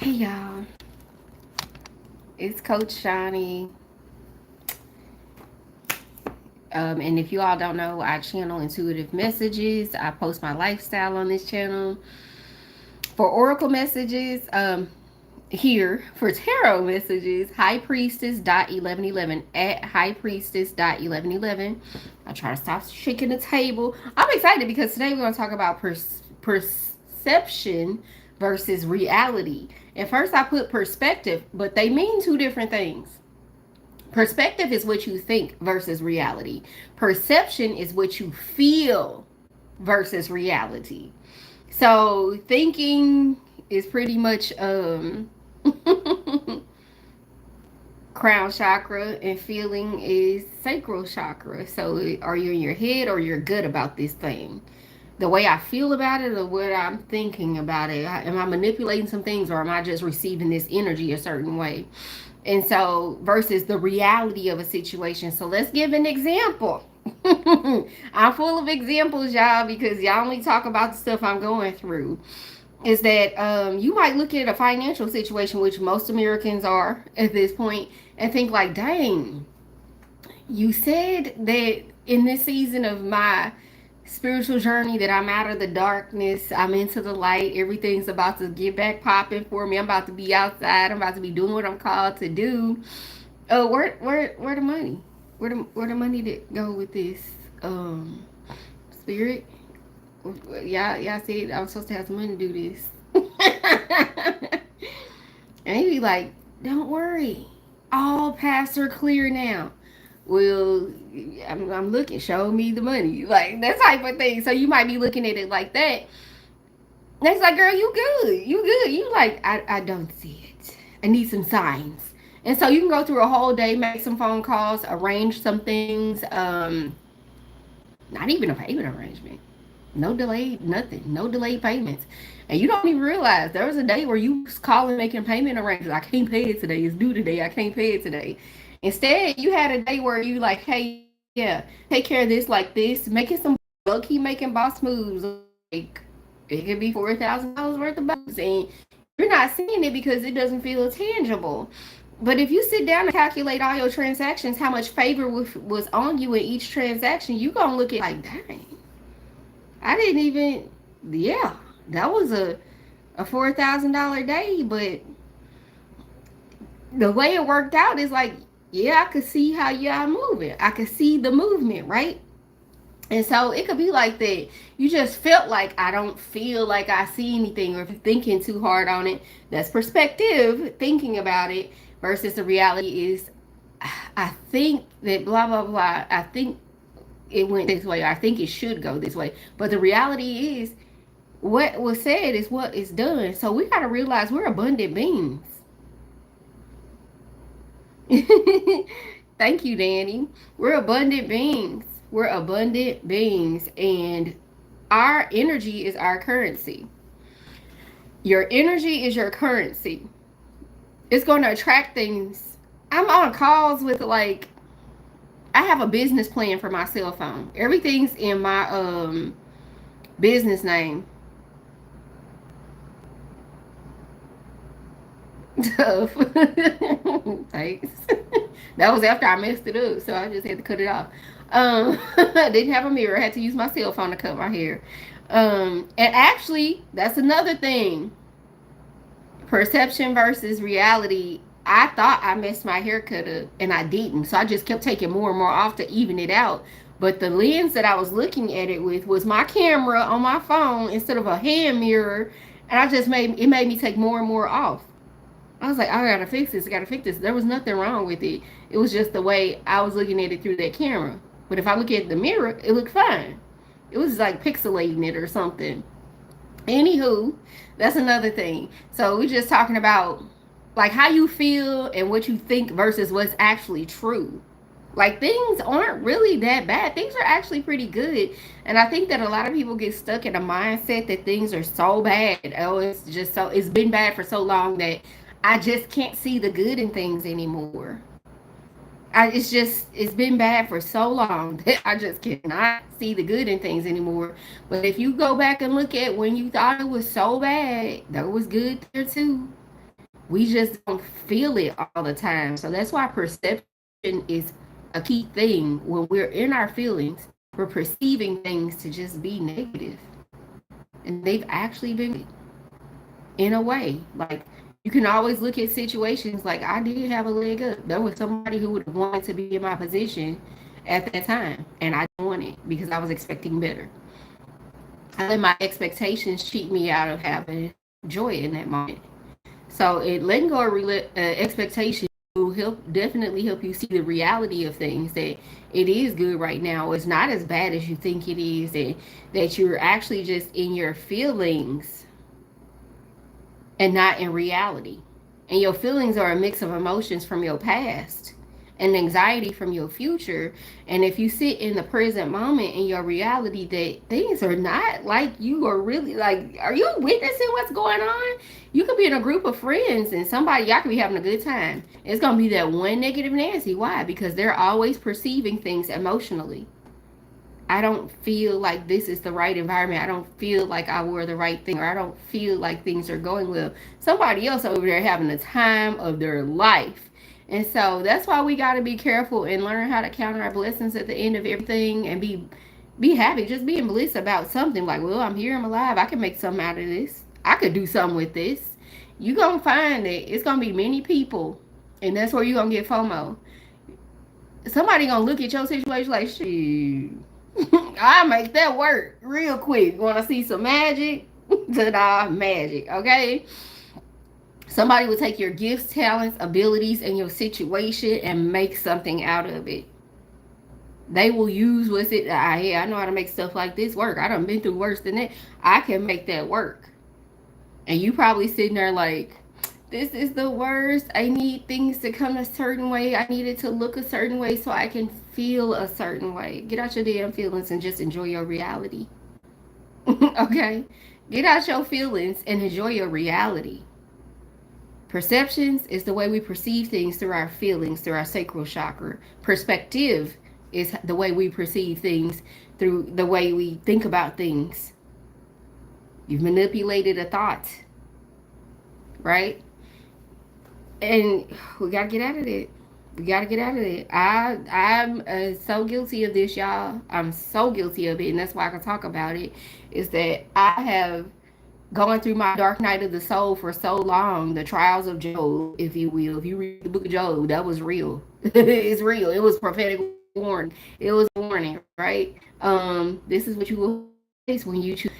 Hey y'all, it's Coach Shawnee. And if you all don't know, I channel intuitive messages. I post my lifestyle on this channel. For oracle messages, here for tarot messages, highpriestess.1111 at highpriestess.1111. I try to stop shaking the table. I'm excited because today we're going to talk about perception versus reality. And first I put perspective, but they mean two different things. Perspective is what you think versus reality. Perception is what you feel versus reality. So thinking is pretty much crown chakra, and feeling is sacral chakra. So are you in your head or you're good about this thing? The way I feel about it or what I'm thinking about it. Am I manipulating some things or am I just receiving this energy a certain way? And so versus the reality of a situation. So let's give an example. I'm full of examples, y'all, because y'all only talk about the stuff I'm going through. Is that you might look at a financial situation, which most Americans are at this point, and think like, dang, you said that in this season of my spiritual journey that I'm out of the darkness, I'm into the light, everything's about to get back popping for me, I'm about to be outside, I'm about to be doing what I'm called to do. Oh, where the money? Where the money that go with this? Spirit? Y'all said I was supposed to have some money to do this. And he'd be like, don't worry, all paths are clear now. Well, I'm looking, show me the money, like that type of thing. So you might be looking at it like that. Next, like, girl, you good. You like, I don't see it. I need some signs. And so you can go through a whole day, make some phone calls, arrange some things. Not even a payment arrangement. No delayed, nothing. No delayed payments. And you don't even realize there was a day where you was calling making payment arrangements. I can't pay it today. It's due today. I can't pay it today. Instead, you had a day where you like, hey, yeah, take care of this like this, making some low key making boss moves. Like it could be $4,000 worth of boss, and you're not seeing it because it doesn't feel tangible. But if you sit down and calculate all your transactions, how much favor was on you in each transaction, you gonna look at like, dang, I didn't even, yeah, that was a $4,000 day, but the way it worked out is like, yeah, I could see how y'all moving. I could see the movement, right? And so it could be like that. You just felt like I don't feel like I see anything, or if you're thinking too hard on it, that's perspective, thinking about it, versus the reality is, I think that blah, blah, blah. I think it went this way. I think it should go this way. But the reality is, what was said is what is done. So we got to realize we're abundant beings. Thank you, Danny. We're abundant beings. We're abundant beings, and our energy is our currency. Your energy is your currency. It's going to attract things. I'm on calls with like, I have a business plan for my cell phone. Everything's in my business name. Tough. Thanks. That was after I messed it up, so I just had to cut it off. I didn't have a mirror. I had to use my cell phone to cut my hair. And actually, that's another thing. Perception versus reality. I thought I messed my haircut up, and I didn't. So I just kept taking more and more off to even it out. But the lens that I was looking at it with was my camera on my phone instead of a hand mirror, and I just made me take more and more off. I was like, I gotta fix this. I gotta fix this. There was nothing wrong with it. It was just the way I was looking at it through that camera. But if I look at the mirror, it looked fine. It was like pixelating it or something. Anywho, that's another thing. So we're just talking about like how you feel and what you think versus what's actually true. Like things aren't really that bad. Things are actually pretty good. And I think that a lot of people get stuck in a mindset that things are so bad. Oh, it's just so, it's been bad for so long that I just can't see the good in things anymore. It's been bad for so long that I just cannot see the good in things anymore. But if you go back and look at when you thought it was so bad, that was good there too. We just don't feel it all the time. So that's why perception is a key thing. When we're in our feelings, we're perceiving things to just be negative. And they've actually been in a way. Like, you can always look at situations like I did have a leg up. There was somebody who would have wanted to be in my position at that time. And I didn't want it because I was expecting better. I let my expectations cheat me out of having joy in that moment. So it letting go of expectations will definitely help you see the reality of things, that it is good right now. It's not as bad as you think it is, and that you're actually just in your feelings and not in reality. And your feelings are a mix of emotions from your past and anxiety from your future. And if you sit in the present moment in your reality, that things are not like you are really like, are you witnessing what's going on? You could be in a group of friends and somebody, y'all could be having a good time. It's going to be that one negative Nancy. Why? Because they're always perceiving things emotionally. I don't feel like this is the right environment. I don't feel like I wore the right thing, or I don't feel like things are going well. Somebody else over there having the time of their life. And so that's why we got to be careful and learn how to count our blessings at the end of everything, and be happy, just being bliss about something. Like, well, I'm here, I'm alive, I can make something out of this, I could do something with this. You gonna find that it's gonna be many people, and that's where you gonna get FOMO. Somebody gonna look at your situation like, shit, I make that work real quick. Want to see some magic? Ta-da, magic. Okay. Somebody will take your gifts, talents, abilities, and your situation and make something out of it. They will use what's it. Hey, I know how to make stuff like this work. I done been through worse than that. I can make that work. And you probably sitting there like, this is the worst. I need things to come a certain way. I need it to look a certain way so I can feel a certain way. Get out your damn feelings and just enjoy your reality. Okay? Get out your feelings and enjoy your reality. Perceptions is the way we perceive things through our feelings, through our sacral chakra. Perspective is the way we perceive things through the way we think about things. You've manipulated a thought, right? And we gotta get out of it. We gotta get out of it. I'm so guilty of this, y'all. I'm so guilty of it, and that's why I can talk about it. Is that I have gone through my dark night of the soul for so long. The trials of Job, if you will. If you read the book of Job, that was real. It's real. It was prophetic warning. It was a warning, right? This is what you will face when you choose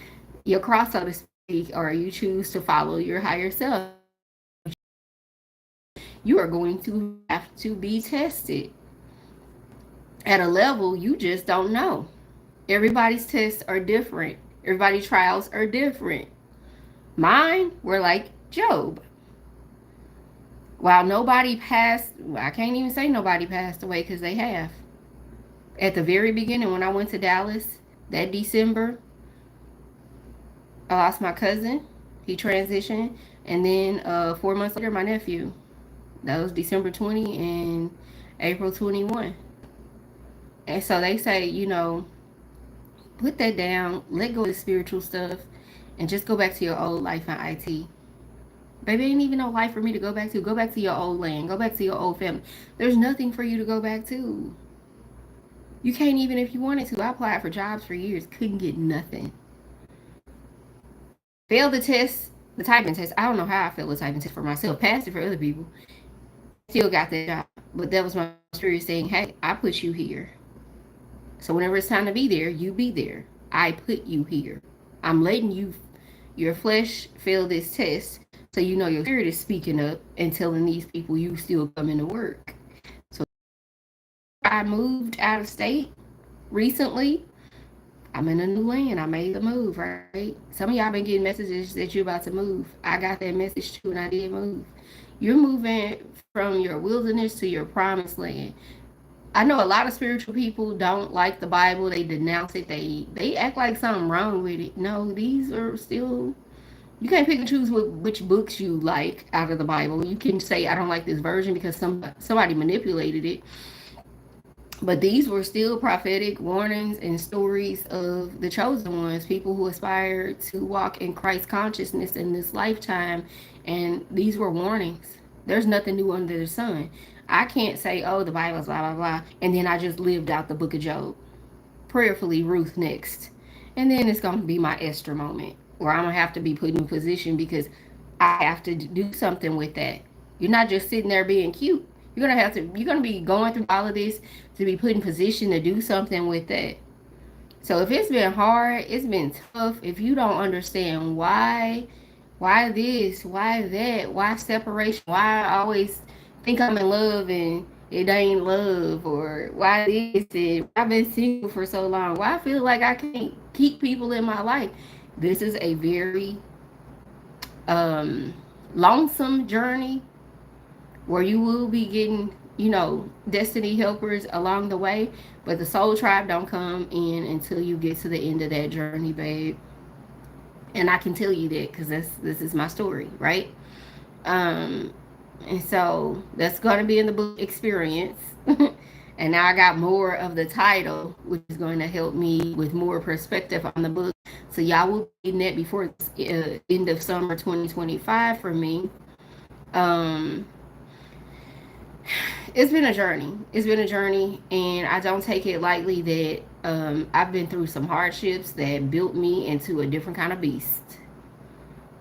your cross, so to speak, or you choose to follow your higher self. You are going to have to be tested at a level you just don't know. Everybody's tests are different. Everybody's trials are different. Mine were like Job. While nobody passed, I can't even say nobody passed away because they have. At the very beginning, when I went to Dallas that December, I lost my cousin. He transitioned. And then 4 months later, my nephew. That was December 20 and April 21. And so they say, put that down, let go of the spiritual stuff, and just go back to your old life in IT. Baby, ain't even no life for me to go back to. Go back to your old land. Go back to your old family. There's nothing for you to go back to. You can't even if you wanted to. I applied for jobs for years. Couldn't get nothing. Failed the test, the typing test. I don't know how I failed the typing test for myself. Passed it for other people. Still got that job. But that was my spirit saying, hey, I put you here. So whenever it's time to be there, you be there. I put you here. I'm letting your flesh fail this test so you know your spirit is speaking up and telling these people you still coming to work. So I moved out of state recently. I'm in a new land. I made the move, right? Some of y'all been getting messages that you're about to move. I got that message too, and I did move. You're moving from your wilderness to your promised land. I know a lot of spiritual people don't like the Bible. They denounce it. They act like something wrong with it. No, these are still. You can't pick and choose which books you like out of the Bible. You can say I don't like this version because somebody manipulated it. But these were still prophetic warnings and stories of the chosen ones, people who aspire to walk in Christ consciousness in this lifetime And these were warnings. There's nothing new under the sun. I can't say, oh, the Bible's blah, blah, blah. And then I just lived out the book of Job. Prayerfully, Ruth next. And then it's going to be my Esther moment where I'm going to have to be put in a position because I have to do something with that. You're not just sitting there being cute. You're going to be going through all of this to be put in position to do something with that. So if it's been hard, it's been tough, if you don't understand why this, why that, why separation, why I always think I'm in love and it ain't love, or why this, and I've been single for so long, why I feel like I can't keep people in my life. This is a very um, lonesome journey where you will be getting, destiny helpers along the way, but the soul tribe don't come in until you get to the end of that journey, babe. And I can tell you that because this is my story, right? Um, and so that's going to be in the book experience. And now I got more of the title, which is going to help me with more perspective on the book. So y'all will be getting that before the end of summer 2025 for me. Um, it's been a journey. It's been a journey, and I don't take it lightly that I've been through some hardships that built me into a different kind of beast.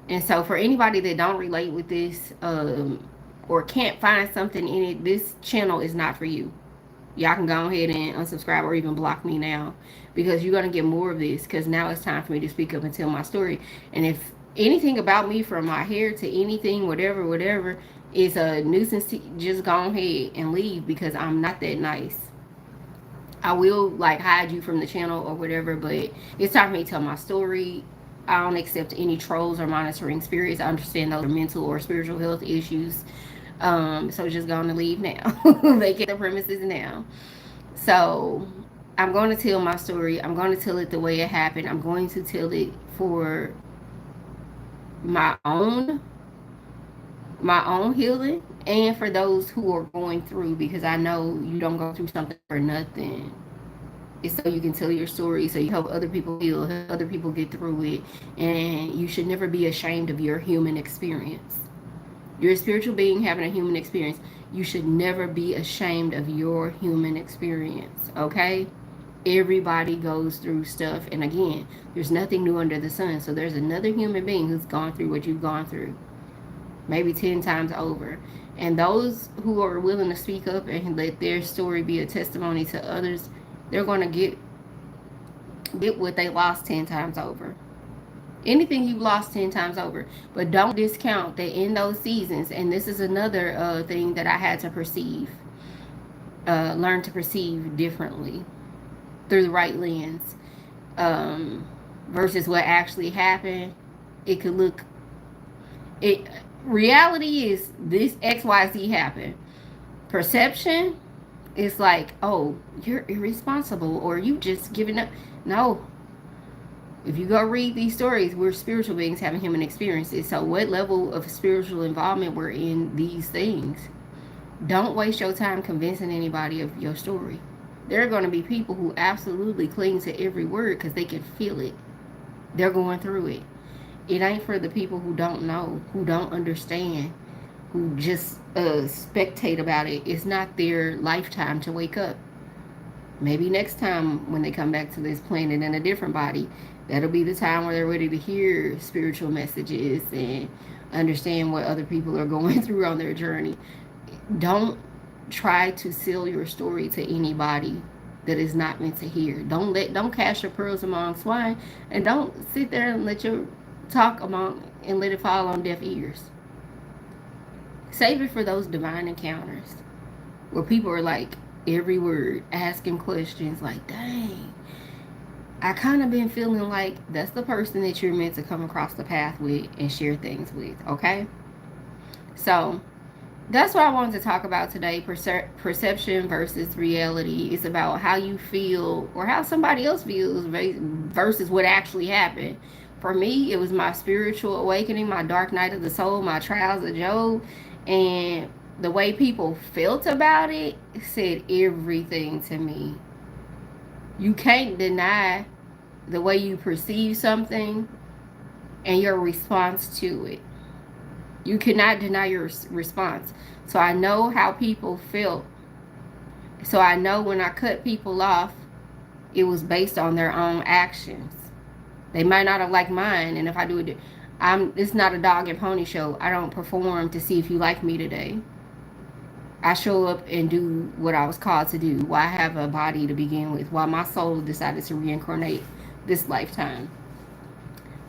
And so, for anybody that don't relate with this or can't find something in it, this channel is not for you. Y'all can go ahead and unsubscribe or even block me now, because you're going to get more of this, because now it's time for me to speak up and tell my story. And if anything about me, from my hair to anything, whatever, is a nuisance, just go ahead and leave, because I'm not that nice. I will like hide you from the channel or whatever, but it's time for me to tell my story. I don't accept any trolls or monitoring spirits. I understand those are mental or spiritual health issues. So just going to leave now. Vacate the premises now. So I'm going to tell my story. I'm going to tell it the way it happened. I'm going to tell it for my own healing, and for those who are going through, because I know you don't go through something for nothing. It's so you can tell your story, so you help other people heal, help other people get through it. And you should never be ashamed of your human experience. You're a spiritual being having a human experience. You should never be ashamed of your human experience, okay? Everybody goes through stuff. And again, there's nothing new under the sun. So there's another human being who's gone through what you've gone through, maybe 10 times over. And those who are willing to speak up and let their story be a testimony to others, they're going to get what they lost 10 times over. Anything you've lost 10 times over. But don't discount that in those seasons, and this is another thing that I had to learn to perceive differently through the right lens, versus what actually happened. It could look, reality is this XYZ happened. Perception is like, oh, you're irresponsible, or you just giving up. No. If you go read these stories, we're spiritual beings having human experiences. So what level of spiritual involvement we're in these things? Don't waste your time convincing anybody of your story. There are going to be people who absolutely cling to every word because they can feel it. They're going through it. It ain't for the people who don't know, who don't understand, who just spectate about it. It's not their lifetime to wake up. Maybe next time when they come back to this planet in a different body, that'll be the time where they're ready to hear spiritual messages and understand what other people are going through on their journey. Don't try to sell your story to anybody that is not meant to hear. Don't cast your pearls among swine, and don't sit there and let your talk among and let it fall on deaf ears. Save it for those divine encounters where people are like, every word, asking questions like, dang, I kind of been feeling like that's the person that you're meant to come across the path with and share things with, okay? So that's what I wanted to talk about today. Perception versus reality. It's about how you feel or how somebody else feels versus what actually happened. For me, it was my spiritual awakening, my dark night of the soul, my trials of Job, and the way people felt about it said everything to me. You can't deny the way you perceive something and your response to it. You cannot deny your response. So I know how people felt. So I know when I cut people off, it was based on their own actions. They might not have liked mine, and if I do it, it's not a dog and pony show. I don't perform to see if you like me today. I show up and do what I was called to do. Why I have a body to begin with? Why my soul decided to reincarnate this lifetime.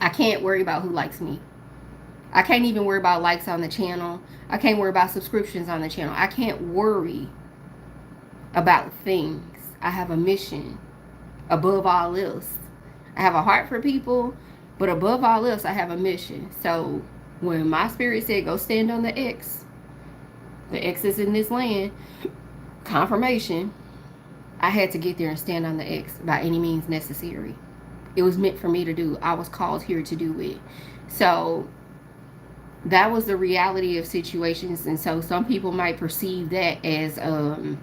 I can't worry about who likes me. I can't even worry about likes on the channel. I can't worry about subscriptions on the channel. I can't worry about things. I have a mission above all else. I have a heart for people, but above all else, I have a mission. So when my spirit said, go stand on the X is in this land, confirmation, I had to get there and stand on the X by any means necessary. It was meant for me to do. I was called here to do it. So that was the reality of situations. And so some people might perceive that as I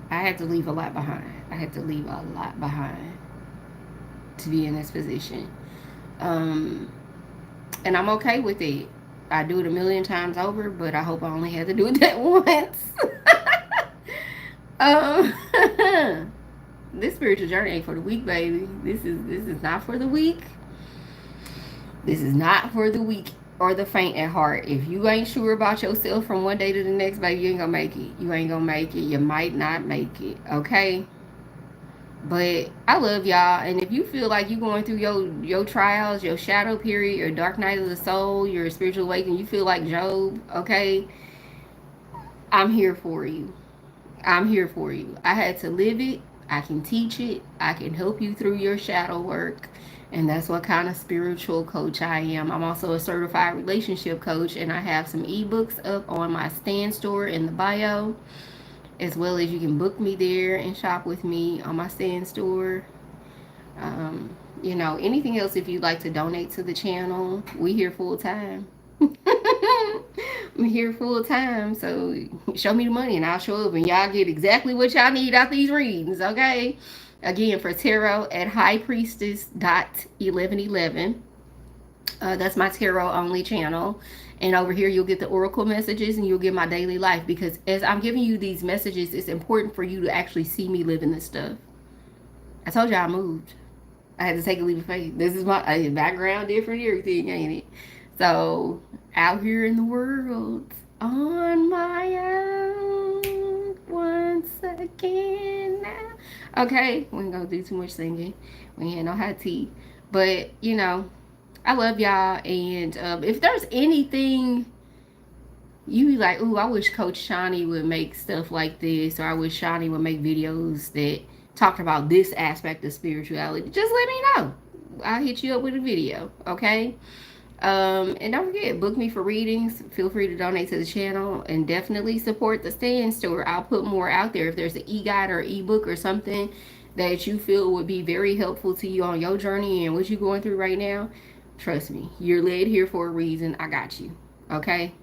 had to leave a lot behind. I had to leave a lot behind to be in this position. And I'm okay with it. I do it a million times over, but I hope I only had to do it that once. This spiritual journey ain't for the weak, baby. This is not for the weak. This is not for the weak or the faint at heart. If you ain't sure about yourself from one day to the next, baby, you ain't gonna make it. You ain't gonna make it. You might not make it, okay? But I love y'all, and if you feel like you're going through your trials, your shadow period, your dark night of the soul, your spiritual awakening, you feel like Job, okay? I'm here for you. I'm here for you. I had to live it. I can teach it. I can help you through your shadow work. And that's what kind of spiritual coach I am. I'm also a certified relationship coach, and I have some ebooks up on my stand store in the bio, as well as you can book me there and shop with me on my stand store. You know, anything else if you'd like to donate to the channel, we here full time. I'm here full time, so show me the money and I'll show up and y'all get exactly what y'all need out these readings, okay? Again, for tarot at highpriestess.1111. That's my tarot only channel. And over here, you'll get the oracle messages and you'll get my daily life, because as I'm giving you these messages, it's important for you to actually see me living this stuff. I told you I moved. I had to take a leap of faith. This is my background, different, everything, ain't it? So, out here in the world, on my own, once again now. Okay, we ain't gonna do too much singing. We ain't no high tea. But, you know, I love y'all. And if there's anything you be like, ooh, I wish Coach Shawnee would make stuff like this, or I wish Shawnee would make videos that talked about this aspect of spirituality, just let me know. I'll hit you up with a video, okay? And don't forget, book me for readings. Feel free to donate to the channel, and definitely support the stand store. I'll put more out there. If there's an e-guide or ebook or something that you feel would be very helpful to you on your journey and what you're going through right now, trust me, you're led here for a reason. I got you, okay?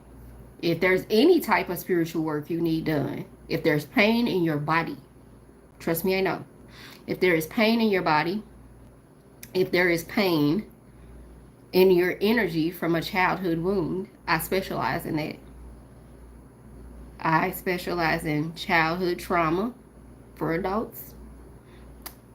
If there's any type of spiritual work you need done, if there's pain in your body, trust me, I know. If there is pain in your body, if there is pain in your energy from a childhood wound, I specialize in that. I specialize in childhood trauma for adults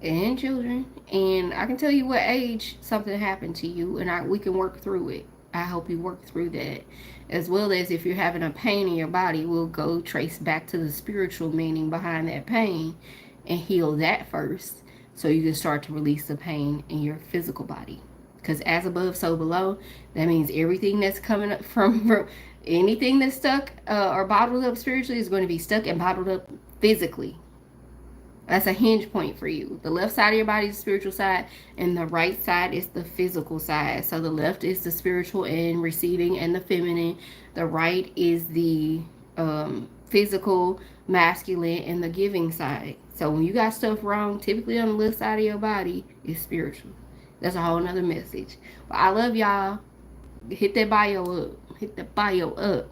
and children. And I can tell you what age something happened to you, and we can work through it. I help you work through that. As well as if you're having a pain in your body, we'll go trace back to the spiritual meaning behind that pain and heal that first, so you can start to release the pain in your physical body. Because as above, so below, that means everything that's coming up from anything that's stuck or bottled up spiritually is going to be stuck and bottled up physically. That's a hinge point for you. The left side of your body is the spiritual side, and the right side is the physical side. So the left is the spiritual and receiving and the feminine. The right is the physical, masculine, and the giving side. So when you got stuff wrong, typically on the left side of your body, it's spiritual. That's a whole nother message. But I love y'all. Hit that bio up. Hit the bio up.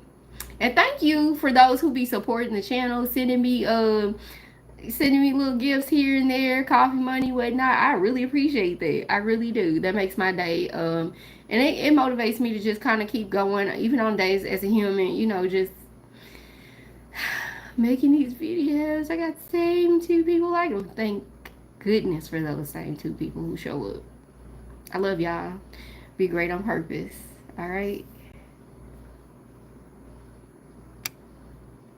And thank you for those who be supporting the channel, sending me sending me little gifts here and there, coffee money, whatnot. I really appreciate that. I really do. That makes my day. And it motivates me to just kind of keep going, even on days as a human. Just making these videos. I got the same two people like them. Thank goodness for those same two people who show up. I love y'all. Be great on purpose. All right.